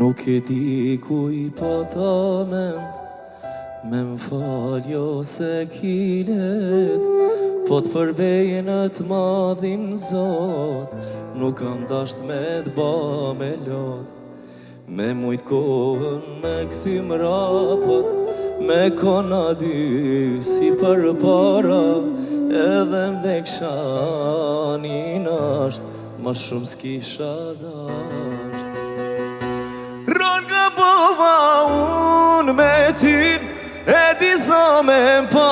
Nuk e di ku I pata mend me m'fal jo se kilet, po t'përbejnë t'madhin Zot, nuk kam dasht me t'ba me lot. Me mujt kohën me kthym rapat, me kona dy si për para, edhe m'dhekshanin asht, ma shumë s'kisha dasht. Ranga bova unë me ty, e di s'do me m'pa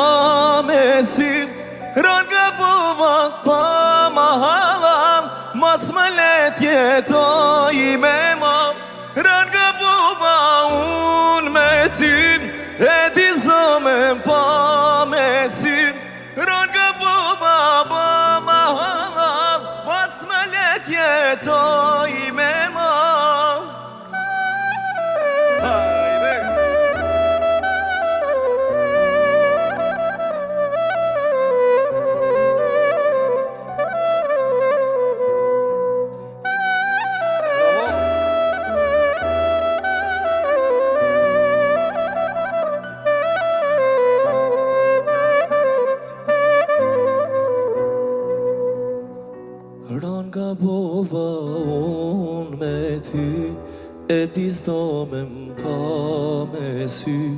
me sy. Ranga bova pa ma halal, mos më let jetoj me ma. Ranga bova unë me ty, e di s'do me m'pa me sy. Ranga bova pa ma halal, mos më let jetoj me ma. Ranga bova unë me ty, e di s'do me m'pa me sy.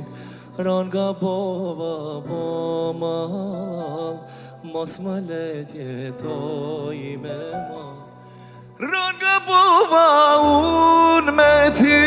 Ranga bova po ma halal, mos më let jetoj me ma. Ranga bova unë me ty,